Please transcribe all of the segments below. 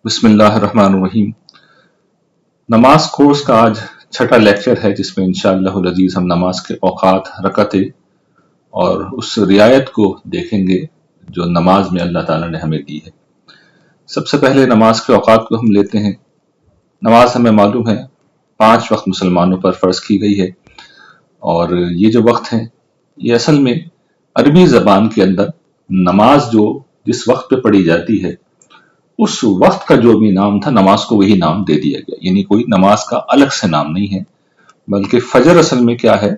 بسم اللہ الرحمن الرحیم۔ نماز کورس کا آج چھٹا لیکچر ہے جس میں انشاءاللہ العزیز ہم نماز کے اوقات، رکعتیں اور اس رعایت کو دیکھیں گے جو نماز میں اللہ تعالیٰ نے ہمیں دی ہے۔ سب سے پہلے نماز کے اوقات کو ہم لیتے ہیں۔ نماز ہمیں معلوم ہے 5 وقت مسلمانوں پر فرض کی گئی ہے، اور یہ جو وقت ہیں یہ اصل میں عربی زبان کے اندر نماز جو جس وقت پہ پڑھی جاتی ہے اس وقت کا جو بھی نام تھا نماز کو وہی نام دے دیا گیا، یعنی کوئی نماز کا الگ سے نام نہیں ہے، بلکہ فجر اصل میں کیا ہے،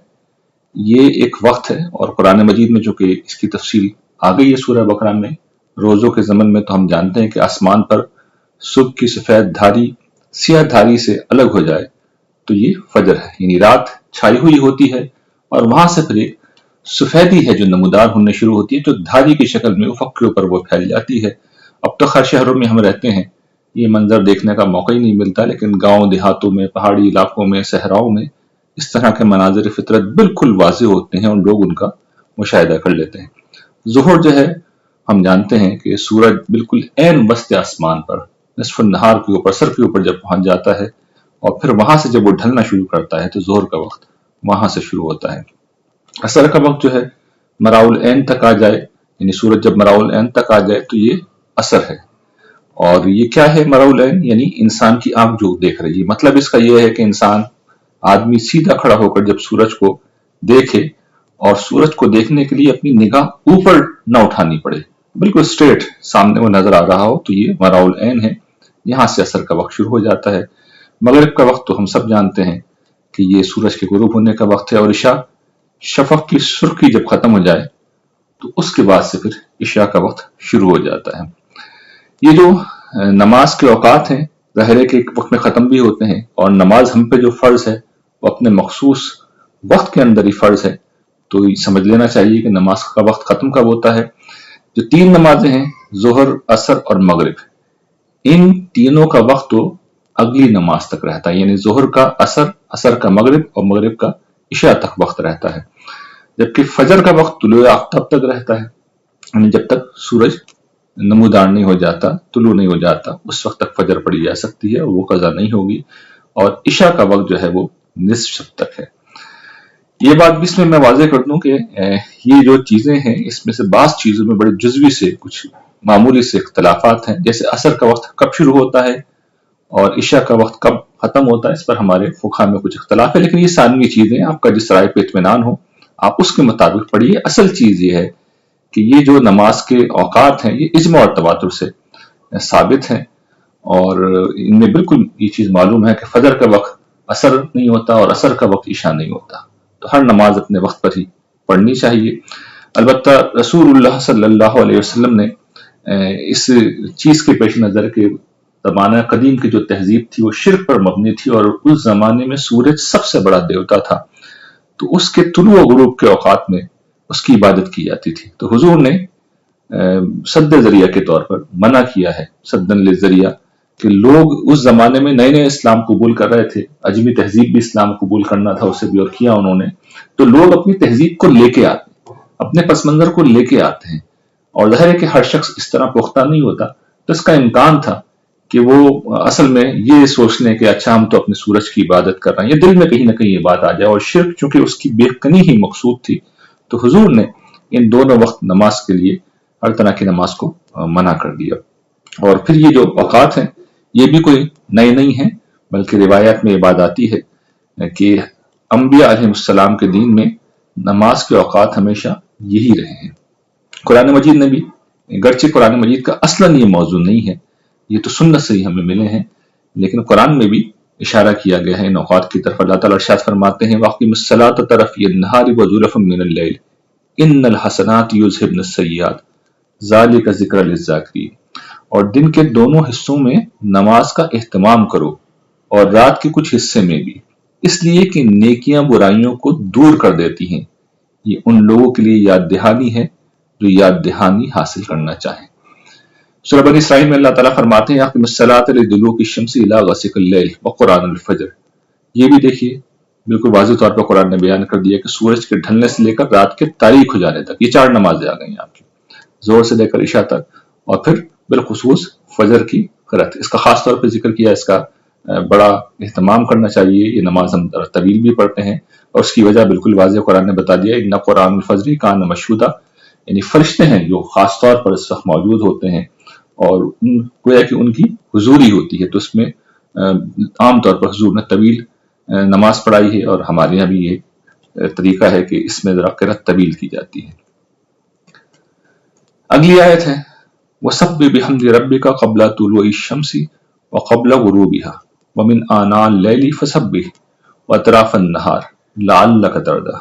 یہ ایک وقت ہے۔ اور قرآن مجید میں جو کہ اس کی تفصیل آ گئی ہے سورہ بقرہ میں، روزوں کے ضمن میں تو ہم جانتے ہیں کہ آسمان پر صبح کی سفید دھاری سیاہ دھاری سے الگ ہو جائے تو یہ فجر ہے، یعنی رات چھائی ہوئی ہوتی ہے اور وہاں سے پھر ایک سفیدی ہے جو نمودار ہونے شروع ہوتی ہے، جو دھاری کی شکل میں افق کے اوپر وہ پھیل جاتی ہے۔ اب تو خیر شہروں میں ہم رہتے ہیں، یہ منظر دیکھنے کا موقع ہی نہیں ملتا، لیکن گاؤں دیہاتوں میں، پہاڑی علاقوں میں، صحراؤں میں اس طرح کے مناظر فطرت بالکل واضح ہوتے ہیں اور لوگ ان کا مشاہدہ کر لیتے ہیں۔ ظہر جو ہے ہم جانتے ہیں کہ سورج بالکل عین وسط آسمان پر نصف النہار کے اوپر، سر کے اوپر جب پہنچ جاتا ہے اور پھر وہاں سے جب وہ ڈھلنا شروع کرتا ہے تو ظہر کا وقت وہاں سے شروع ہوتا ہے۔ عصر کا وقت جو ہے مراء العین تک آ جائے، یعنی سورج جب مراء العین تک آ جائے تو یہ عصر ہے۔ اور یہ کیا ہے مراء العین؟ یعنی انسان کی آنکھ جو دیکھ رہی ہے، مطلب اس کا یہ ہے کہ انسان آدمی سیدھا کھڑا ہو کر جب سورج کو دیکھے اور سورج کو دیکھنے کے لیے اپنی نگاہ اوپر نہ اٹھانی پڑے، بالکل سٹریٹ سامنے وہ نظر آ رہا ہو، تو یہ مراء العین ہے۔ یہاں سے عصر کا وقت شروع ہو جاتا ہے۔ مغرب کا وقت تو ہم سب جانتے ہیں کہ یہ سورج کے غروب ہونے کا وقت ہے، اور عشاء شفق کی سرخی جب ختم ہو جائے تو اس کے بعد سے پھر عشاء کا وقت شروع ہو جاتا ہے۔ یہ جو نماز کے اوقات ہیں ظاہر ہے کہ ایک وقت میں ختم بھی ہوتے ہیں، اور نماز ہم پہ جو فرض ہے وہ اپنے مخصوص وقت کے اندر ہی فرض ہے، تو یہ سمجھ لینا چاہیے کہ نماز کا وقت ختم کب ہوتا ہے۔ جو 3 نمازیں ہیں، ظہر، عصر اور مغرب، ان تینوں کا وقت تو اگلی نماز تک رہتا ہے، یعنی ظہر کا عصر، عصر کا مغرب اور مغرب کا عشاء تک وقت رہتا ہے، جبکہ فجر کا وقت طلوع آفتاب تک رہتا ہے، یعنی جب تک سورج نمودار نہیں ہو جاتا، طلوع نہیں ہو جاتا، اس وقت تک فجر پڑھی جا سکتی ہے اور وہ قضا نہیں ہوگی۔ اور عشاء کا وقت جو ہے وہ نصف شب تک ہے۔ یہ بات بھی اس میں واضح کر دوں کہ یہ جو چیزیں ہیں اس میں سے بعض چیزوں میں بڑے جزوی سے کچھ معمولی سے اختلافات ہیں، جیسے عصر کا وقت کب شروع ہوتا ہے اور عشاء کا وقت کب ختم ہوتا ہے، اس پر ہمارے فقہا میں کچھ اختلاف ہے، لیکن یہ ثانوی چیزیں، آپ کا جس رائے پہ اطمینان ہو آپ اس کے مطابق پڑھیے۔ اصل چیز یہ ہے کہ یہ جو نماز کے اوقات ہیں یہ اجماع اور تواتر سے ثابت ہیں، اور ان میں بالکل یہ چیز معلوم ہے کہ فجر کا وقت عصر نہیں ہوتا اور عصر کا وقت عشاء نہیں ہوتا، تو ہر نماز اپنے وقت پر ہی پڑھنی چاہیے۔ البتہ رسول اللہ صلی اللہ علیہ وسلم نے اس چیز کے پیش نظر کے زمانہ قدیم کی جو تہذیب تھی وہ شرک پر مبنی تھی، اور اس زمانے میں سورج سب سے بڑا دیوتا تھا، تو اس کے طلوع و غروب کے اوقات میں اس کی عبادت کی جاتی تھی، تو حضور نے سد ذریعہ کے طور پر منع کیا ہے، سدن للذریعہ، کہ لوگ اس زمانے میں نئے نئے اسلام قبول کر رہے تھے، عجمی تہذیب بھی اسلام قبول کرنا تھا، اسے بھی اور کیا انہوں نے، تو لوگ اپنی تہذیب کو لے کے آتے ہیں، اپنے پس منظر کو لے کے آتے ہیں، اور ظاہر ہے کہ ہر شخص اس طرح پختہ نہیں ہوتا، تو اس کا امکان تھا کہ وہ اصل میں یہ سوچ لیں کہ اچھا ہم تو اپنے سورج کی عبادت کر رہے ہیں، یا دل میں کہیں نہ کہیں یہ بات آ جائے، اور شرک چونکہ اس کی بے کنی ہی مقصود تھی، تو حضور نے ان دونوں وقت نماز کے لیے ہر طرح کی نماز کو منع کر دیا۔ اور پھر یہ جو اوقات ہیں یہ بھی کوئی نئے نہیں ہیں، بلکہ روایات میں یہ بات آتی ہے کہ انبیاء علیہ السلام کے دین میں نماز کے اوقات ہمیشہ یہی رہے ہیں۔ قرآن مجید نے بھی، گرچہ قرآن مجید کا اصلاً یہ موضوع نہیں ہے، یہ تو سنت سے ہی ہمیں ملے ہیں، لیکن قرآن میں بھی اشارہ کیا گیا ہے ان اوقات کی طرف۔ اللہ تعالیٰ ارشاد فرماتے ہیں وَأَقِمِ الصَّلَاةَ طَرَفَيِ النَّهَارِ وَزُلَفًا مِّنَ اللَّيْلِ إِنَّ الْحَسَنَاتِ يُذْهِبْنَ السَّيِّئَاتِ ذَلِكَ ذِكْرًا لِلذَّاكِرِينَ، اور دن کے دونوں حصوں میں نماز کا اہتمام کرو، اور رات کے کچھ حصے میں بھی، اس لیے کہ نیکیاں برائیوں کو دور کر دیتی ہیں، یہ ان لوگوں کے لیے یاد دہانی ہے جو یاد دہانی حاصل کرنا چاہیں۔ سورہ بنی اسرائیل میں اللہ تعالیٰ فرماتے ہیں اقم الصلاۃ لدلوک الشمس الی غسق اللیل وقرآن الفجر، یہ بھی دیکھیے بالکل واضح طور پر قرآن نے بیان کر دیا کہ سورج کے ڈھلنے سے لے کر رات کے تاریک ہو جانے تک یہ 4 نمازیں آ گئی ہیں آپ کی، زہر سے لے کر عشاء تک، اور پھر بالخصوص فجر کی کرت، اس کا خاص طور پہ ذکر کیا، اس کا بڑا اہتمام کرنا چاہیے. یہ نماز ہم طویل بھی پڑھتے ہیں اور اس کی وجہ بالکل واضح قرآن نے بتا دیا. ان قرآن الفجر کان مشہودہ، یعنی فرشتے ہیں جو خاص طور پر اس وقت موجود ہوتے ہیں اور گویا کہ ان کی حضوری ہوتی ہے، تو اس میں عام طور پر حضور نے طویل نماز پڑھائی ہے، اور ہمارے یہاں بھی یہ طریقہ ہے کہ اس میں ذرا قرأت طویل کی جاتی ہے. اگلی آیت ہے وَسَبِّحْ بِحَمْدِ رَبِّكَ قَبْلَ طُلُوعِ الشَّمْسِ وَقَبْلَ غُرُوبِهَا وَمِنْ آنَاءِ اللَّيْلِ فَسَبِّحْ وَأَطْرَافَ النَّهَارِ لَعَلَّكَ تَرْضَىٰ.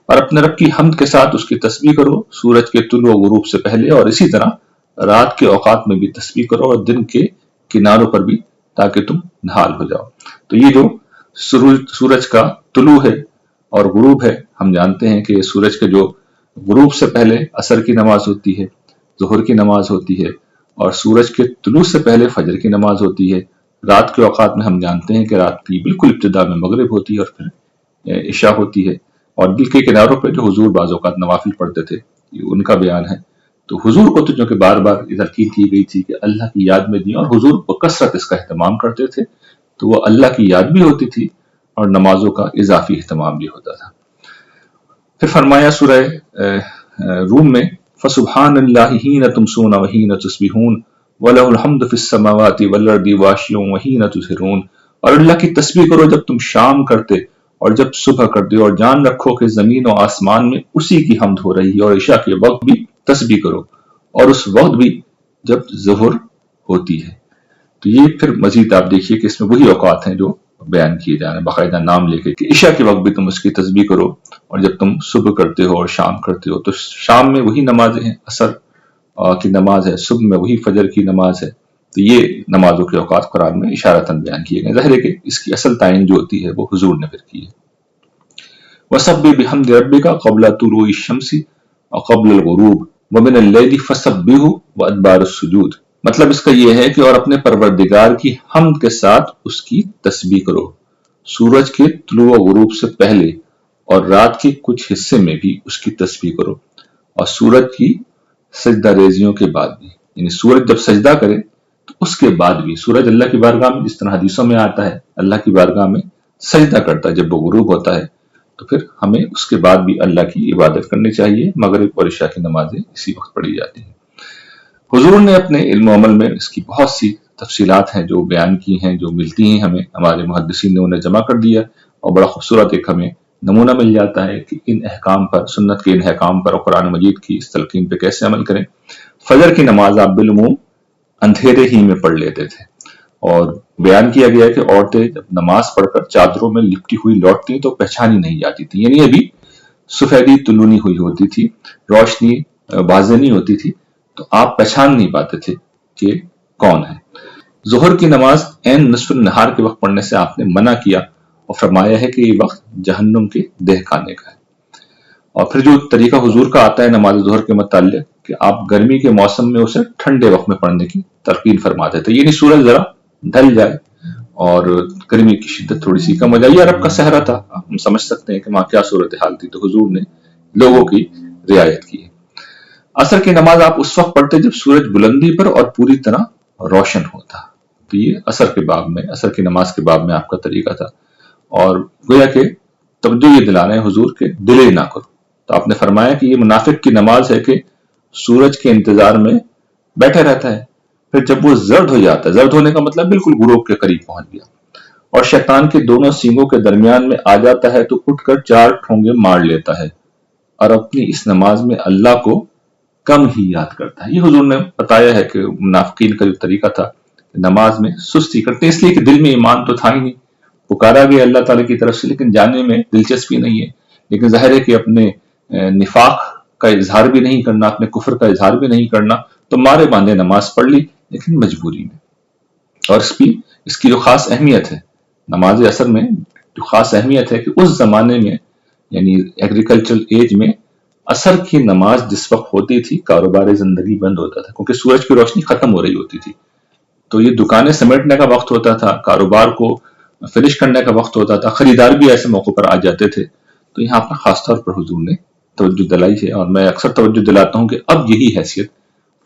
اور اپنے رب کی حمد کے ساتھ اس کی تسبیح کرو سورج کے طلوع و غروب سے پہلے، اور اسی طرح رات کے اوقات میں بھی تسبیح کرو اور دن کے کناروں پر بھی، تاکہ تم نہال ہو جاؤ. تو یہ جو سورج کا طلوع ہے اور غروب ہے، ہم جانتے ہیں کہ سورج کے جو غروب سے پہلے عصر کی نماز ہوتی ہے، ظہر کی نماز ہوتی ہے، اور سورج کے طلوع سے پہلے فجر کی نماز ہوتی ہے. رات کے اوقات میں ہم جانتے ہیں کہ رات کی بالکل ابتدا میں مغرب ہوتی ہے اور پھر عشاء ہوتی ہے. اور دل کے کناروں پہ جو حضور بعض اوقات نوافل پڑھتے تھے، یہ ان کا بیان ہے. تو حضور کو تو چونکہ بار بار تلقین کی گئی تھی کہ اللہ کی یاد میں دیں، اور حضور بکثرت اس کا اہتمام کرتے تھے، تو وہ اللہ کی یاد بھی ہوتی تھی اور نمازوں کا اضافی اہتمام بھی ہوتا تھا. پھر فرمایا سورہ روم میں فَسُبْحَانَ اللَّهِ حِينَ تُمْسُونَ وَحِينَ تُصْبِحُونَ وَلَهُ الْحَمْدُ فِي السَّمَاوَاتِ وَالْأَرْضِ وَعَشِيًّا وَحِينَ تُظْهِرُونَ. اور اللہ کی تسبیح کرو جب تم شام کرتے اور جب صبح کرتے، اور جان رکھو کہ زمین و آسمان میں اسی کی حمد ہو رہی ہے. اور عشاء کے وقت بھی تسبیح کرو اور اس وقت بھی جب ظہر ہوتی ہے. تو یہ پھر مزید آپ دیکھیے کہ اس میں وہی اوقات ہیں جو بیان کیے جا رہے ہیں، باقاعدہ نام لے کے کہ عشاء کے وقت بھی تم اس کی تسبیح کرو، اور جب تم صبح کرتے ہو اور شام کرتے ہو. تو شام میں وہی نمازیں ہیں، عصر کی نماز ہے، صبح میں وہی فجر کی نماز ہے. تو یہ نمازوں کے اوقات قرآن میں اشارتاً بیان کیے گئے. ظاہر ہے کہ اس کی اصل تعین جو ہوتی ہے وہ حضور نے پھر کی ہے. وَسَبِّحْ بِحَمْدِ رَبِّكَ قَبْلَ طُلُوعِ الشَّمْسِ وَقَبْلَ الْغُرُوبِ وَمِنَ اللَّيْلِ فَسَبِّحْهُ وَأَدْبَارَ السُّجُودِ. مطلب اس کا یہ ہے کہ اور اپنے پروردگار کی حمد کے ساتھ اس کی تسبیح کرو سورج کے طلوع و غروب سے پہلے، اور رات کے کچھ حصے میں بھی اس کی تسبیح کرو، اور سورج کی سجدہ ریزیوں کے بعد بھی. یعنی سورج جب سجدہ کرے تو اس کے بعد بھی سورج اللہ کی بارگاہ میں، جس طرح حدیثوں میں آتا ہے، اللہ کی بارگاہ میں سجدہ کرتا ہے جب وہ غروب ہوتا ہے. تو پھر ہمیں اس کے بعد بھی اللہ کی عبادت کرنی چاہیے. مغرب اور عشاء کی نمازیں اسی وقت پڑھی جاتی ہیں. حضور نے اپنے علم و عمل میں اس کی بہت سی تفصیلات ہیں جو بیان کی ہیں، جو ملتی ہیں ہمیں، ہمارے محدثین نے انہیں جمع کر دیا، اور بڑا خوبصورت ایک ہمیں نمونہ مل جاتا ہے کہ ان احکام پر، سنت کے ان احکام پر اور قرآن مجید کی اس تلقین پہ کیسے عمل کریں. فجر کی نماز آپ بالعموم اندھیرے ہی میں پڑھ لیتے تھے، اور بیان کیا گیا کہ عورتیں جب نماز پڑھ کر چادروں میں لپٹی ہوئی لوٹتی تو پہچانی نہیں جاتی تھی. یعنی ابھی سفیدی طلوع ہوئی ہوتی تھی، روشنی واضح نہیں ہوتی تھی، تو آپ پہچان نہیں پاتے تھے کہ کون ہے. ظہر کی نماز عین نصف النہار کے وقت پڑھنے سے آپ نے منع کیا، اور فرمایا ہے کہ یہ وقت جہنم کے دہ کھانے کا ہے. اور پھر جو طریقہ حضور کا آتا ہے نماز ظہر کے متعلق کہ آپ گرمی کے موسم میں اسے ٹھنڈے وقت میں پڑھنے کی تلقین فرماتے تھے. یعنی سورج ذرا ڈھل جائے اور گرمی کی شدت تھوڑی سی کم ہو جائے. یہ عرب کا صحرا تھا، ہم سمجھ سکتے ہیں کہ وہاں کیا صورتحال تھی، تو حضور نے لوگوں کی رعایت کی ہے. عصر کی نماز آپ اس وقت پڑھتے جب سورج بلندی پر اور پوری طرح روشن ہوتا. تو یہ عصر کے باب میں، عصر کی نماز کے باب میں آپ کا طریقہ تھا. اور گویا کہ توجہ یہ دلانا ہے حضور کے ڈیلے نہ کرو. تو آپ نے فرمایا کہ یہ منافق کی نماز ہے کہ سورج کے انتظار میں بیٹھے رہتا ہے، پھر جب وہ زرد ہو جاتا ہے، زرد ہونے کا مطلب بالکل غروب کے قریب پہنچ گیا، اور شیطان کے دونوں سینگوں کے درمیان میں آ جاتا ہے، تو اٹھ کر 4 ٹھونگے مار لیتا ہے اور اپنی اس نماز میں اللہ کو کم ہی یاد کرتا ہے. یہ حضور نے بتایا ہے کہ منافقین کا جو طریقہ تھا نماز میں سستی کرتے ہیں، اس لیے کہ دل میں ایمان تو تھا ہی نہیں، پکارا گیا اللہ تعالیٰ کی طرف سے لیکن جاننے میں دلچسپی نہیں ہے. لیکن ظاہر ہے کہ اپنے نفاق کا اظہار بھی نہیں کرنا، اپنے کفر کا اظہار بھی نہیں کرنا، تو مارے باندھے نماز پڑھ لی لیکن مجبوری میں. اور اس کی جو خاص اہمیت ہے نماز عصر میں، جو خاص اہمیت ہے کہ اس زمانے میں، یعنی ایگریکلچرل ایج میں، عصر کی نماز جس وقت ہوتی تھی کاروبار زندگی بند ہوتا تھا، کیونکہ سورج کی روشنی ختم ہو رہی ہوتی تھی. تو یہ دکانیں سمیٹنے کا وقت ہوتا تھا، کاروبار کو فنش کرنے کا وقت ہوتا تھا، خریدار بھی ایسے موقع پر آ جاتے تھے. تو یہاں پر خاص طور پر حضور نے توجہ دلائی ہے، اور میں اکثر توجہ دلاتا ہوں کہ اب یہی حیثیت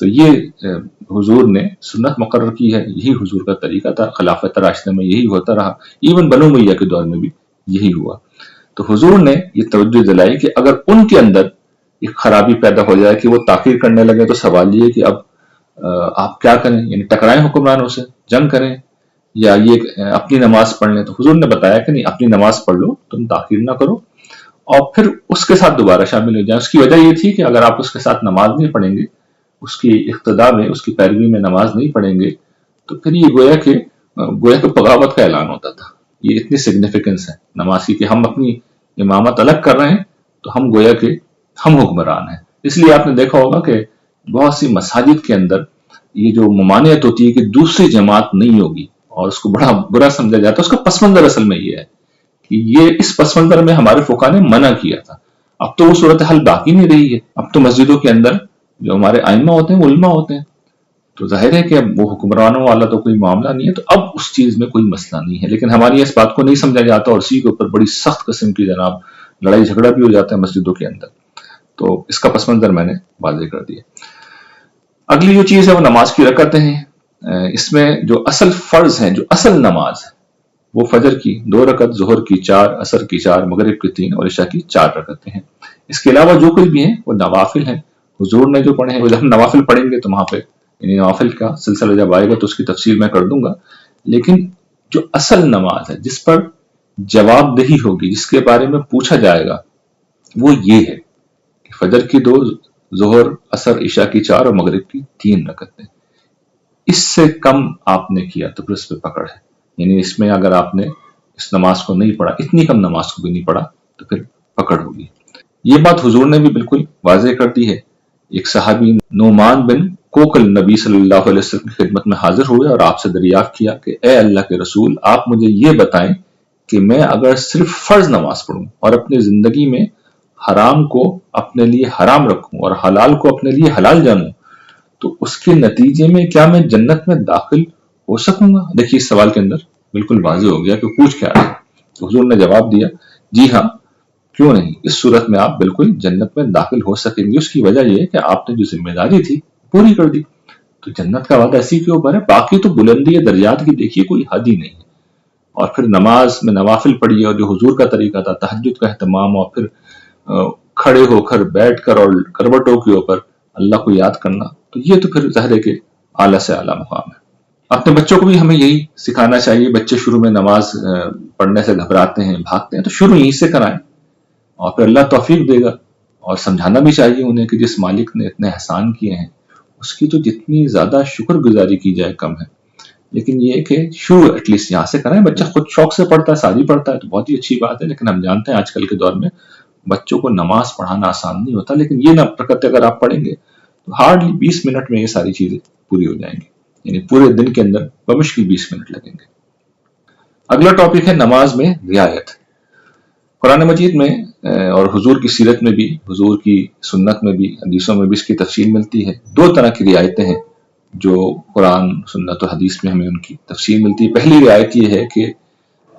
تو یہ حضور نے سنت مقرر کی ہے، یہی حضور کا طریقہ تھا، خلافت راشدہ میں یہی ہوتا رہا، ایون بنو امیہ کے دور میں بھی یہی ہوا۔ تو حضور نے یہ توجہ دلائی کہ اگر ان کے اندر ایک خرابی پیدا ہو جائے کہ وہ تاخیر کرنے لگے، تو سوال یہ کہ اب آپ کیا کریں، یعنی ٹکرائیں حکمرانوں سے، جنگ کریں، یا یہ اپنی نماز پڑھ لیں۔ تو حضور نے بتایا کہ نہیں، اپنی نماز پڑھ لو، تم تاخیر نہ کرو، اور پھر اس کے ساتھ دوبارہ شامل ہو جائیں۔ اس کی وجہ یہ تھی کہ اگر آپ اس کے ساتھ نماز نہیں پڑھیں گے، اس کی اقتداء میں، اس کی پیروی میں نماز نہیں پڑھیں گے، تو پھر یہ گویا کہ بغاوت کا اعلان ہوتا تھا۔ یہ اتنی سگنیفیکنس ہے نماز کی کہ ہم اپنی امامت الگ کر رہے ہیں، تو ہم گویا کہ ہم حکمران ہیں۔ اس لیے آپ نے دیکھا ہوگا کہ بہت سی مساجد کے اندر یہ جو ممانعت ہوتی ہے کہ دوسری جماعت نہیں ہوگی، اور اس کو بڑا برا سمجھا جاتا ہے، اس کا پس منظر اصل میں یہ ہے کہ یہ اس پس منظر میں ہمارے فقہا نے منع کیا تھا۔ اب تو وہ صورتحال باقی نہیں رہی ہے، اب تو مسجدوں کے اندر جو ہمارے ائمہ ہوتے ہیں وہ علماء ہوتے ہیں، تو ظاہر ہے کہ اب وہ حکمرانوں والا تو کوئی معاملہ نہیں ہے، تو اب اس چیز میں کوئی مسئلہ نہیں ہے۔ لیکن ہماری اس بات کو نہیں سمجھا جاتا، اور اسی کے اوپر بڑی سخت قسم کی جناب لڑائی جھگڑا بھی ہو جاتا ہے مسجدوں کے اندر۔ تو اس کا پس منظر میں نے واضح کر دیا۔ اگلی جو چیز ہے وہ نماز کی رکعتیں ہیں۔ اس میں جو اصل فرض ہیں، جو اصل نماز ہے، وہ فجر کی 2 رکعت، ظہر کی 4، عصر کی 4، مغرب کی 3 اور عشاء کی 4 رکعتیں ہیں۔ اس کے علاوہ جو کچھ بھی ہیں وہ نوافل ہیں، حضور نے جو پڑھے ہیں۔ وہ جب ہم نوافل پڑھیں گے تو وہاں پہ یعنی نوافل کا سلسلہ جب آئے گا تو اس کی تفصیل میں کر دوں گا، لیکن جو اصل نماز ہے، جس پر جواب دہی ہوگی، جس کے بارے میں پوچھا جائے گا، وہ یہ ہے کہ فجر کی 2، ظہر، عصر، عشاء کی 4 اور مغرب کی 3 رکعتیں۔ اس سے کم آپ نے کیا تو پھر اس پہ پکڑ ہے، یعنی اس میں اگر آپ نے اس نماز کو نہیں پڑھا، اتنی کم نماز کو بھی نہیں پڑھا، تو پھر پکڑ ہوگی۔ یہ بات حضور نے بھی بالکل واضح کر دی ہے۔ ایک صحابی نعمان بن کوکل نبی صلی اللہ علیہ وسلم کی خدمت میں حاضر ہوئے اور آپ سے دریافت کیا کہ اے اللہ کے رسول، آپ مجھے یہ بتائیں کہ میں اگر صرف فرض نماز پڑھوں اور اپنی زندگی میں حرام کو اپنے لیے حرام رکھوں اور حلال کو اپنے لیے حلال جانوں، تو اس کے نتیجے میں کیا میں جنت میں داخل ہو سکوں گا؟ دیکھیے اس سوال کے اندر بالکل واضح ہو گیا کہ پوچھ کیا رہا ہے۔ تو حضور نے جواب دیا، جی ہاں، کیوں نہیں، اس صورت میں آپ بالکل جنت میں داخل ہو سکیں گے۔ اس کی وجہ یہ ہے کہ آپ نے جو ذمہ داری تھی پوری کر دی، تو جنت کا وعدہ اسی کے اوپر ہے۔ باقی تو بلندی درجات کی دیکھیے کوئی حد ہی نہیں ہے۔ اور پھر نماز میں نوافل پڑھیے، اور جو حضور کا طریقہ تھا تہجد کا اہتمام، اور پھر کھڑے ہو کر، بیٹھ کر اور کروٹوں کے اوپر اللہ کو یاد کرنا، تو یہ تو پھر ظاہر ہے کہ اعلیٰ سے اعلیٰ مقام ہے۔ اپنے بچوں کو بھی ہمیں یہی سکھانا چاہیے۔ بچے شروع میں نماز پڑھنے سے گھبراتے ہیں، بھاگتے ہیں، تو شروع یہیں سے کرائیں، اور پھر اللہ توفیق دے گا۔ اور سمجھانا بھی چاہیے انہیں کہ جس مالک نے اتنے احسان کیے ہیں، اس کی تو جتنی زیادہ شکر گزاری کی جائے کم ہے۔ لیکن یہ کہ شروع ایٹ لیسٹ یہاں سے کرائیں۔ بچہ خود شوق سے پڑھتا ہے، ساری پڑھتا ہے، تو بہت ہی اچھی بات ہے، لیکن ہم جانتے ہیں آج کل کے دور میں بچوں کو نماز پڑھانا آسان نہیں ہوتا۔ لیکن یہ رکعتیں اگر آپ پڑھیں گے تو ہارڈلی 20 منٹ میں یہ ساری چیزیں پوری ہو جائیں گی، یعنی پورے دن کے اندر بمشکل 20 منٹ لگیں گے۔ اگلا ٹاپک ہے نماز میں رعایت۔ قرآن مجید میں اور حضور کی سیرت میں بھی، حضور کی سنت میں بھی، حدیثوں میں بھی اس کی تفصیل ملتی ہے۔ 2 طرح کی رعایتیں ہیں جو قرآن، سنت اور حدیث میں ہمیں ان کی تفصیل ملتی ہے۔ پہلی رعایت یہ ہے کہ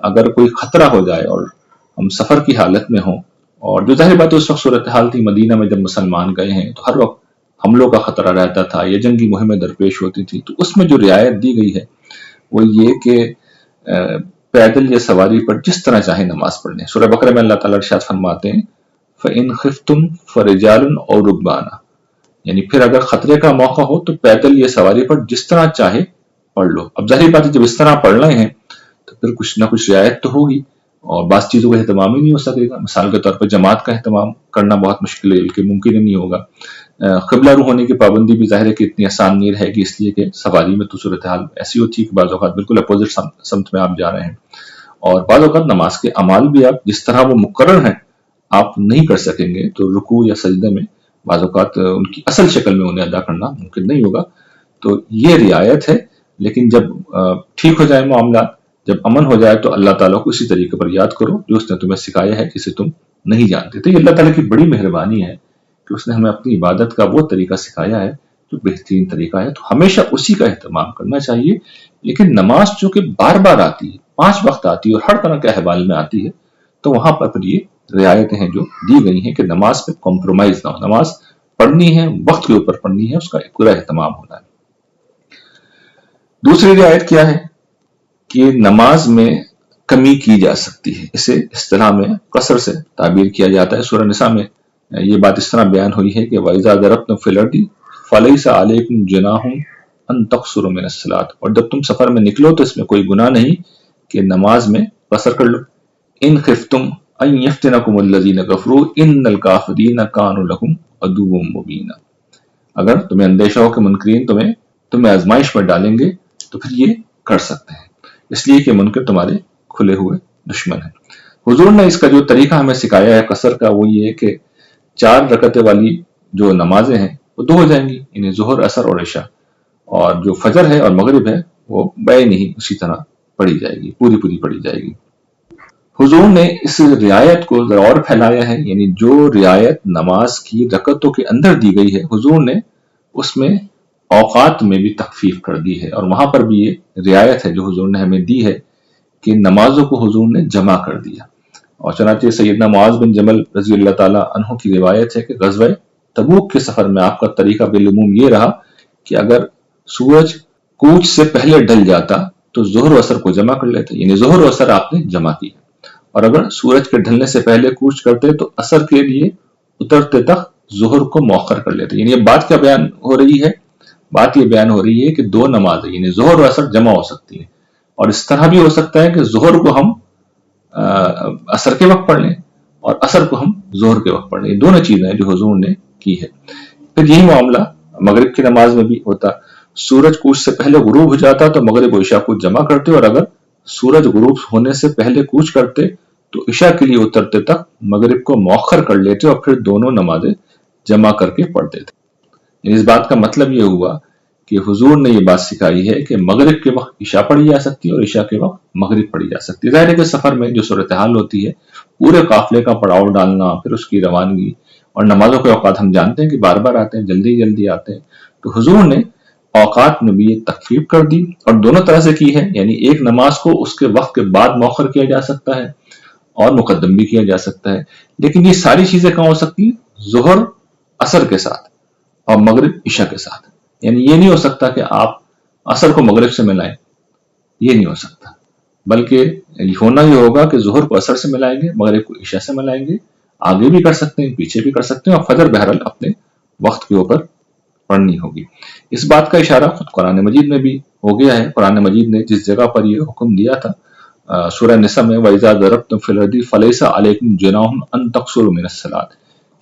اگر کوئی خطرہ ہو جائے اور ہم سفر کی حالت میں ہوں، اور جو ظاہر بات اس وقت صورتحال تھی، مدینہ میں جب مسلمان گئے ہیں تو ہر وقت حملوں کا خطرہ رہتا تھا یا جنگی مہمیں درپیش ہوتی تھی، تو اس میں جو رعایت دی گئی ہے وہ یہ کہ پیدل یا سواری پر جس طرح چاہے نماز پڑھ لیں۔ سورہ بقرہ میں اللہ تعالیٰ ارشاد فرماتے ہیں فَإِنْ خِفْتُمْ فَرِجَالٌ أَوْ رُكْبَانًا، یعنی پھر اگر خطرے کا موقع ہو تو پیدل یا سواری پر جس طرح چاہے پڑھ لو۔ اب ظاہر بات ہے جب اس طرح پڑھ رہے ہیں تو پھر کچھ نہ کچھ رعایت تو ہوگی، اور بعض چیزوں کا اہتمام ہی نہیں ہو سکے گا۔ مثال کے طور پر جماعت کا اہتمام کرنا بہت مشکل ہے، بلکہ ممکن ہی نہیں ہوگا۔ قبلہ رو ہونے کی پابندی بھی ظاہر ہے کہ اتنی آسان نہیں رہے گی، اس لیے کہ سواری میں تو صورتحال ایسی ہوتی ہے کہ بعض اوقات بالکل اپوزٹ سمت میں آپ جا رہے ہیں، اور بعض اوقات نماز کے اعمال بھی آپ جس طرح وہ مقرر ہیں آپ نہیں کر سکیں گے، تو رکوع یا سجدے میں بعض اوقات ان کی اصل شکل میں انہیں ادا کرنا ممکن نہیں ہوگا۔ تو یہ رعایت ہے، لیکن جب ٹھیک ہو جائے معاملات، جب امن ہو جائے، تو اللہ تعالیٰ کو اسی طریقے پر یاد کرو جو اس نے تمہیں سکھایا ہے، جسے تم نہیں جانتے تھے۔ یہ اللہ تعالیٰ کی بڑی مہربانی ہے کہ اس نے ہمیں اپنی عبادت کا وہ طریقہ سکھایا ہے جو بہترین طریقہ ہے، تو ہمیشہ اسی کا اہتمام کرنا چاہیے۔ لیکن نماز چونکہ بار بار آتی ہے، 5 وقت آتی ہے اور ہر طرح کے احوال میں آتی ہے، تو وہاں پر پھر یہ رعایتیں ہیں جو دی گئی ہیں کہ نماز پہ کمپرومائز نہ ہو، نماز پڑھنی ہے، وقت کے اوپر پڑھنی ہے، اس کا پورا اہتمام ہونا ہے۔ دوسری رعایت کیا ہے کہ نماز میں کمی کی جا سکتی ہے، اسے اصطلاح میں قصر سے تعبیر کیا جاتا ہے۔ سورہ نساء میں یہ بات اس طرح بیان ہوئی ہے کہ وَإِذَا ضَرَبْتُمْ فِي الْأَرْضِ فَلَيْسَ عَلَيْكُمْ جُنَاحٌ أَن تَقْصُرُوا مِنَ الصَّلَاةِ، اور جب تم سفر میں نکلو تو اس میں کوئی گناہ نہیں کہ نماز میں قصر کر لو۔ إِنْ خِفْتُمْ أَن يَفْتِنَكُمُ الَّذِينَ كَفَرُوا إِنَّ الْكَافِرِينَ كَانُوا لَكُمْ عَدُوًّا مُبِينًا، اگر تمہیں اندیشہ ہو کہ منکرین تمہیں آزمائش میں ڈالیں گے تو پھر یہ کر سکتے ہیں، اس لیے کہ منکر تمہارے کھلے ہوئے دشمن ہیں۔ حضور نے اس کا جو طریقہ ہمیں سکھایا ہے قصر کا، وہ یہ ہے کہ 4 رکعتیں والی جو نمازیں ہیں وہ 2 ہو جائیں گی، یعنی ظہر، عصر اور عشاء، اور جو فجر ہے اور مغرب ہے وہ بین ہی اسی طرح پڑھی جائے گی، پوری پڑھی جائے گی۔ حضور نے اس رعایت کو ذرا اور پھیلایا ہے، یعنی جو رعایت نماز کی رکعتوں کے اندر دی گئی ہے حضور نے اس میں اوقات میں بھی تخفیف کر دی ہے، اور وہاں پر بھی یہ رعایت ہے جو حضور نے ہمیں دی ہے کہ نمازوں کو حضور نے جمع کر دیا۔ اور چنانچہ سیدنا معاذ بن جبل رضی اللہ تعالیٰ عنہ کی روایت ہے کہ غزوہ تبوک کے سفر میں آپ کا طریقہ بالعموم یہ رہا کہ اگر سورج کوچ سے پہلے ڈھل جاتا تو ظہر و عصر کو جمع کر لیتے، یعنی ظہر و عصر آپ نے جمع کیا، اور اگر سورج کے ڈھلنے سے پہلے کوچ کرتے تو عصر کے لیے اترتے تک ظہر کو مؤخر کر لیتے۔ یعنی یہ بات کیا بیان ہو رہی ہے؟ بات یہ بیان ہو رہی ہے کہ 2 نمازیں یعنی ظہر و عصر جمع ہو سکتی ہیں، اور اس طرح بھی ہو سکتا ہے کہ ظہر کو ہم عصر کے وقت پڑھ لیں اور عصر کو ہم ظہر کے وقت پڑھ لیں۔ یہ دونوں چیزیں جو حضور نے کی ہے۔ پھر یہی معاملہ مغرب کی نماز میں بھی ہوتا، سورج کوچ سے پہلے غروب ہو جاتا تو مغرب و عشاء کو جمع کرتے، اور اگر سورج غروب ہونے سے پہلے کوچ کرتے تو عشاء کے لیے اترتے تک مغرب کو مؤخر کر لیتے اور پھر دونوں نمازیں جمع کر کے پڑھتے تھے۔ یعنی اس بات کا مطلب یہ ہوا کہ حضور نے یہ بات سکھائی ہے کہ مغرب کے وقت عشاء پڑھی جا سکتی ہے اور عشاء کے وقت مغرب پڑھی جا سکتی ہے۔ ظاہر ہے کہ سفر میں جو صورتحال ہوتی ہے، پورے قافلے کا پڑاؤ ڈالنا، پھر اس کی روانگی، اور نمازوں کے اوقات ہم جانتے ہیں کہ بار بار آتے ہیں، جلدی آتے ہیں، تو حضور نے اوقات میں بھی یہ تخفیف کر دی، اور دونوں طرح سے کی ہے، یعنی ایک نماز کو اس کے وقت کے بعد مؤخر کیا جا سکتا ہے اور مقدم بھی کیا جا سکتا ہے، لیکن یہ ساری چیزیں کہاں ہو سکتی ہیں؟ ظہر عصر کے ساتھ اور مغرب عشاء کے ساتھ۔ یعنی یہ نہیں ہو سکتا کہ آپ عصر کو مغرب سے ملائیں، یہ نہیں ہو سکتا، بلکہ ہونا یہ ہوگا کہ ظہر کو عصر سے ملائیں گے، مغرب کو عشاء سے ملائیں گے، آگے بھی کر سکتے ہیں، پیچھے بھی کر سکتے ہیں، اور فجر بہرحال اپنے وقت کے اوپر پڑھنی ہوگی۔ اس بات کا اشارہ خود قرآن مجید میں بھی ہو گیا ہے۔ قرآن مجید نے جس جگہ پر یہ حکم دیا تھا سورہ نساء میں وَإِذَا ضَرَبْتُمْ فِي الْأَرْضِ فَلَيْسَ عَلَيْكُمْ جُنَاحٌ أَن تَقْصُرُوا مِنَ الصَّلَاةِ،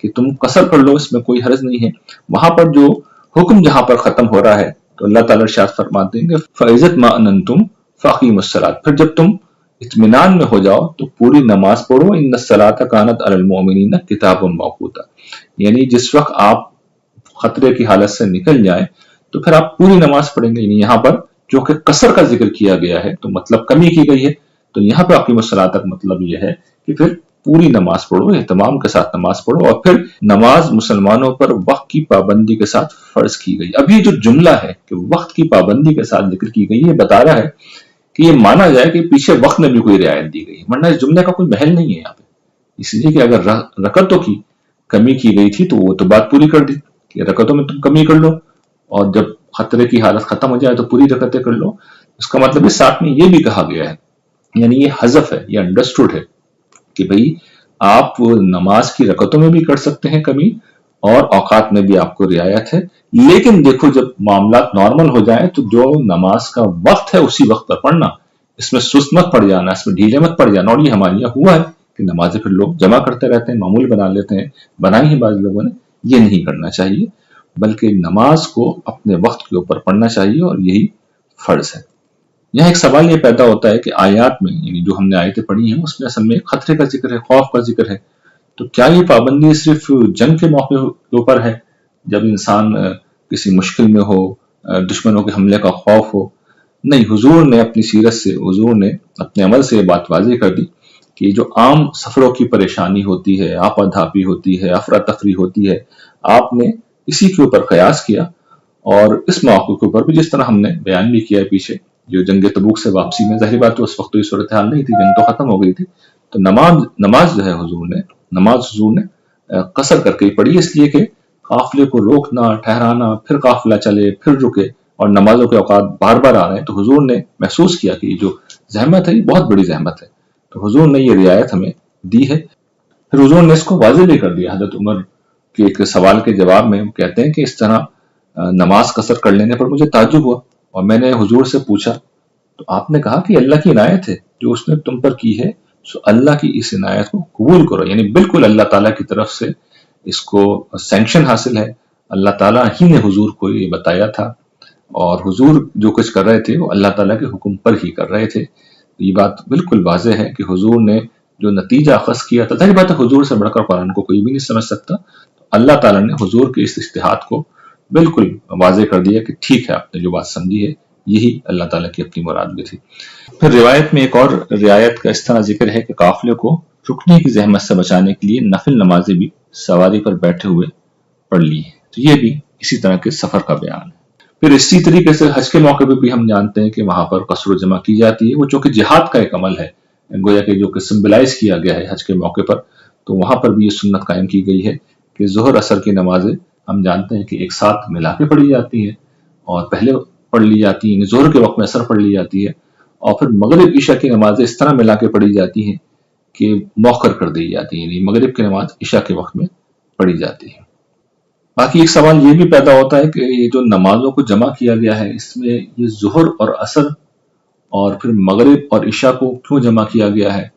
کہ تم قصر کر لو، اس میں کوئی حرج نہیں ہے۔ وہاں پر جو حکم جہاں پر ختم ہو رہا ہے تو اللہ تعالیٰ ارشاد فرماتے ہیں کہ فَإِذَا اطْمَأْنَنْتُمْ فَأَقِیمُوا الصَّلَاةَ، پھر جب تم اطمینان میں ہو جاؤ تو پوری نماز پڑھو، إِنَّ الصَّلَاةَ كَانَتْ عَلَى الْمُؤْمِنِينَ كِتَابًا مَوْقُوتًا، یعنی جس وقت آپ خطرے کی حالت سے نکل جائیں تو پھر آپ پوری نماز پڑھیں گے۔ یعنی یہاں پر جو کہ قصر کا ذکر کیا گیا ہے تو مطلب کمی کی گئی ہے، تو یہاں پہ اقیم الصلاۃ کا مطلب یہ ہے کہ پھر پوری نماز پڑھو، اہتمام کے ساتھ نماز پڑھو، اور پھر نماز مسلمانوں پر وقت کی پابندی کے ساتھ فرض کی گئی۔ اب یہ جو جملہ ہے کہ وقت کی پابندی کے ساتھ ذکر کی گئی ہے، بتا رہا ہے کہ یہ مانا جائے کہ پیچھے وقت میں بھی کوئی رعایت دی گئی، ورنہ اس جملے کا کوئی محل نہیں ہے یہاں پہ، اس لیے کہ اگر رکعتوں کی کمی کی گئی تھی تو وہ تو بات پوری کر دی کہ رکعتوں میں تم کمی کر لو، اور جب خطرے کی حالت ختم ہو جائے تو پوری رکعتیں کر لو۔ اس کا مطلب اس ساتھ میں یہ بھی کہا گیا ہے، یعنی یہ حذف ہے، یہ انڈرسٹوڈ ہے کہ بھئی آپ نماز کی رکعتوں میں بھی کر سکتے ہیں کمی، اور اوقات میں بھی آپ کو رعایت ہے، لیکن دیکھو جب معاملات نارمل ہو جائیں تو جو نماز کا وقت ہے اسی وقت پر پڑھنا، اس میں سست مت پڑ جانا، اس میں ڈھیلے مت پڑ جانا۔ اور یہ ہمارے یہاں ہوا ہے کہ نمازیں پھر لوگ جمع کرتے رہتے ہیں، معمول بنا لیتے ہیں، بنائی ہی بعض لوگوں نے، یہ نہیں کرنا چاہیے، بلکہ نماز کو اپنے وقت کے اوپر پڑھنا چاہیے، اور یہی فرض ہے۔ یہاں ایک سوال یہ پیدا ہوتا ہے کہ آیات میں، یعنی جو ہم نے آیتیں پڑھی ہیں اس میں اصل میں خطرے کا ذکر ہے، خوف کا ذکر ہے، تو کیا یہ پابندی صرف جنگ کے موقع کے اوپر ہے، جب انسان کسی مشکل میں ہو، دشمنوں کے حملے کا خوف ہو؟ نہیں، حضور نے اپنی سیرت سے، حضور نے اپنے عمل سے یہ بات واضح کر دی کہ جو عام سفروں کی پریشانی ہوتی ہے، آپا دھاپی ہوتی ہے، افراتفری ہوتی ہے، آپ نے اسی کے اوپر قیاس کیا، اور اس موقع کے اوپر بھی جس طرح ہم نے بیان بھی کیا ہے پیچھے، جو جنگ تبوک سے واپسی میں، ظاہر بات ہے اس وقت تو یہ صورتحال نہیں تھی، جنگ تو ختم ہو گئی تھی، تو نماز جو ہے حضور نے قصر کر کے ہی پڑھی، اس لیے کہ قافلے کو روکنا، ٹھہرانا، پھر قافلہ چلے، پھر رکے، اور نمازوں کے اوقات بار بار آ رہے ہیں، تو حضور نے محسوس کیا کہ یہ جو زحمت ہے یہ بہت بڑی زحمت ہے، تو حضور نے یہ رعایت ہمیں دی ہے۔ پھر حضور نے اس کو واضح بھی کر دیا۔ حضرت عمر کے ایک سوال کے جواب میں وہ کہتے ہیں کہ اس طرح نماز قصر کر لینے پر مجھے تعجب ہوا، اور میں نے حضور سے پوچھا تو آپ نے کہا کہ اللہ کی عنایت ہے جو اس نے تم پر کی ہے، سو اللہ کی اس عنایت کو قبول کرو، یعنی بالکل اللہ تعالیٰ کی طرف سے اس کو سینکشن حاصل ہے، اللہ تعالیٰ ہی نے حضور کو یہ بتایا تھا، اور حضور جو کچھ کر رہے تھے وہ اللہ تعالیٰ کے حکم پر ہی کر رہے تھے۔ یہ بات بالکل واضح ہے کہ حضور نے جو نتیجہ اخذ کیا تھا، ظاہر بات ہے حضور سے بڑھ کر قرآن کو کوئی بھی نہیں سمجھ سکتا، تو اللہ تعالیٰ نے حضور کے اس اجتہاد کو بالکل واضح کر دیا کہ ٹھیک ہے، آپ نے جو بات سمجھی ہے یہی اللہ تعالیٰ کی اپنی مراد بھی تھی۔ پھر روایت میں ایک اور رعایت کا اس طرح ذکر ہے کہ قافلے کو رکنے کی زحمت سے بچانے کے لیے نفل نمازیں بھی سواری پر بیٹھے ہوئے پڑھ لی ہے، تو یہ بھی اسی طرح کے سفر کا بیان ہے۔ پھر اسی طریقے سے حج کے موقع پہ بھی ہم جانتے ہیں کہ وہاں پر قصر و جمع کی جاتی ہے، وہ چونکہ جہاد کا ایک عمل ہے، گویا کہ جو کہ سمبلائز کیا گیا ہے حج کے موقع پر، تو وہاں پر بھی یہ سنت قائم کی گئی ہے کہ ظہر اثر کی نمازیں ہم جانتے ہیں کہ ایک ساتھ ملا کے پڑھی جاتی ہیں، اور پہلے پڑھ لی جاتی ہیں، یعنی ظہر کے وقت میں اثر پڑھ لی جاتی ہے، اور پھر مغرب عشاء کی نمازیں اس طرح ملا کے پڑھی جاتی ہیں کہ مؤخر کر دی جاتی ہیں، یعنی مغرب کی نماز عشاء کے وقت میں پڑھی جاتی ہے۔ باقی ایک سوال یہ بھی پیدا ہوتا ہے کہ یہ جو نمازوں کو جمع کیا گیا ہے، اس میں یہ ظہر اور عصر اور پھر مغرب اور عشاء کو کیوں جمع کیا گیا ہے،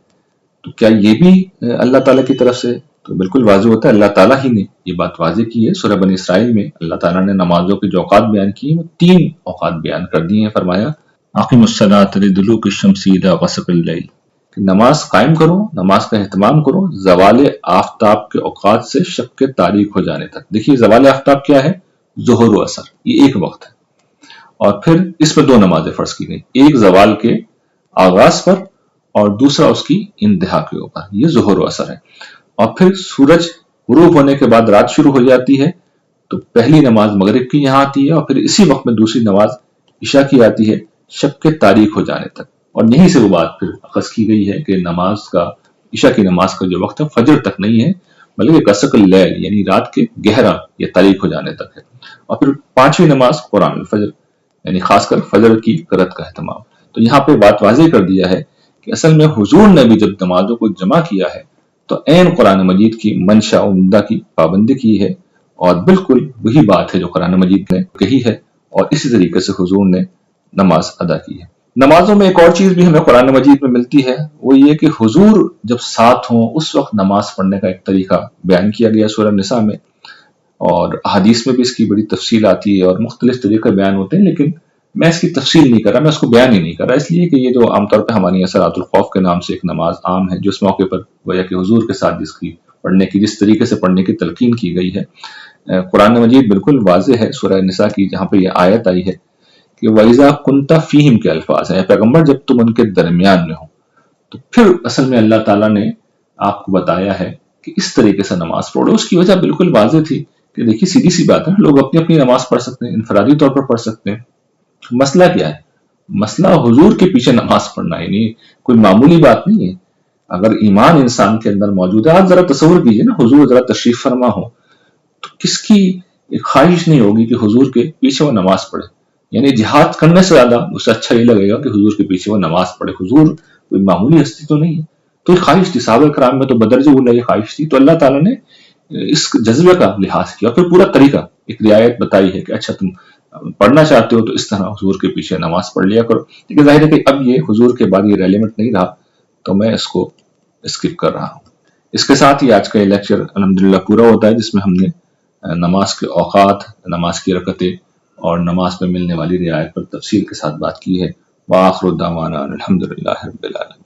تو کیا یہ بھی اللہ تعالیٰ کی طرف سے؟ تو بالکل واضح ہوتا ہے، اللہ تعالیٰ ہی نے یہ بات واضح کی ہے۔ سورہ بنی اسرائیل میں اللہ تعالیٰ نے نمازوں کے جو اوقات بیان کیے وہ 3 اوقات بیان کر دیے ہیں۔ فرمایا اقیم الصلاۃ لدلوک الشمس الی غسق اللیل، کہ نماز قائم کرو، نماز کا اہتمام کرو زوال آفتاب کے اوقات سے شب کے تاریک ہو جانے تک۔ دیکھیے زوال آفتاب کیا ہے؟ ظہر و عصر، یہ ایک وقت ہے، اور پھر اس پر 2 نمازیں فرض کی گئی، ایک زوال کے آغاز پر اور دوسرا اس کی انتہا کے اوپر، یہ ظہر و عصر ہے۔ اور پھر سورج غروب ہونے کے بعد رات شروع ہو جاتی ہے، تو پہلی نماز مغرب کی یہاں آتی ہے، اور پھر اسی وقت میں دوسری نماز عشاء کی آتی ہے شب کے تاریک ہو جانے تک، اور یہیں سے وہ بات پھر اخذ کی گئی ہے کہ نماز کا، عشاء کی نماز کا جو وقت ہے فجر تک نہیں ہے، بلکہ غسق اللیل یعنی رات کے گہرا یا تاریک ہو جانے تک ہے۔ اور پھر 5ویں نماز قرآن الفجر، یعنی خاص کر فجر کی قرأت کا اہتمام۔ تو یہاں پہ بات واضح کر دیا ہے کہ اصل میں حضور نے بھی جب نمازوں کو جمع کیا ہے تو عین قرآن مجید کی منشا و عمدہ کی پابندی کی ہے، اور بالکل وہی بات ہے جو قرآن مجید نے کہی ہے، اور اسی طریقے سے حضور نے نماز ادا کی ہے۔ نمازوں میں ایک اور چیز بھی ہمیں قرآن مجید میں ملتی ہے، وہ یہ کہ حضور جب ساتھ ہوں اس وقت نماز پڑھنے کا ایک طریقہ بیان کیا گیا سورہ نساء میں، اور حدیث میں بھی اس کی بڑی تفصیل آتی ہے اور مختلف طریقے بیان ہوتے ہیں، لیکن میں اس کی تفصیل نہیں کر رہا، میں اس کو بیان ہی نہیں کر رہا، اس لیے کہ یہ جو عام طور پہ ہماری صلاۃ الخوف کے نام سے ایک نماز عام ہے، جو اس موقع پر گویا کہ حضور کے ساتھ جس طریقے سے پڑھنے کی تلقین کی گئی ہے، قرآن مجید بالکل واضح ہے سورہ نساء کی، جہاں پہ یہ آیت آئی ہے کہ وَإِذَا كُنْتَ فِيهِمْ کے الفاظ ہیں، پیغمبر جب تم ان کے درمیان میں ہو، تو پھر اصل میں اللہ تعالیٰ نے آپ کو بتایا ہے کہ اس طریقے سے نماز پڑھو۔ اس کی وجہ بالکل واضح تھی کہ دیکھیے سیدھی سی بات ہے، لوگ اپنی اپنی نماز پڑھ سکتے ہیں، انفرادی طور پر پڑھ سکتے ہیں، مسئلہ کیا ہے؟ مسئلہ حضور کے پیچھے نماز پڑھنا، یعنی کوئی معمولی بات نہیں ہے۔ اگر ایمان انسان کے اندر موجود ہے، آپ ذرا تصور کیجئے نا، حضور ذرا تشریف فرما ہو تو کس کی خواہش نہیں ہوگی کہ حضور کے پیچھے وہ نماز پڑھے؟ یعنی جہاد کرنے سے زیادہ اسے اچھا یہ لگے گا کہ حضور کے پیچھے وہ نماز پڑھے۔ حضور کوئی معمولی ہستی تو نہیں ہے، تو یہ خواہش تھی، صحابہ کرام میں تو بدرجہ اولی یہ خواہش تھی، تو اللہ تعالیٰ نے اس جذبے کا لحاظ کیا، پھر پورا طریقہ ایک رعایت بتائی ہے کہ اچھا تم پڑھنا چاہتے ہو تو اس طرح حضور کے پیچھے نماز پڑھ لیا کرو۔ لیکن ظاہر ہے کہ اب یہ حضور کے بعد یہ ریلیونٹ نہیں رہا، تو میں اس کو اسکپ کر رہا ہوں۔ اس کے ساتھ ہی آج کا یہ لیکچر الحمدللہ پورا ہوتا ہے، جس میں ہم نے نماز کے اوقات، نماز کی رکعتیں اور نماز میں ملنے والی رعایت پر تفصیل کے ساتھ بات کی ہے۔ وآخر دعوانا الحمدللہ رب العالمین۔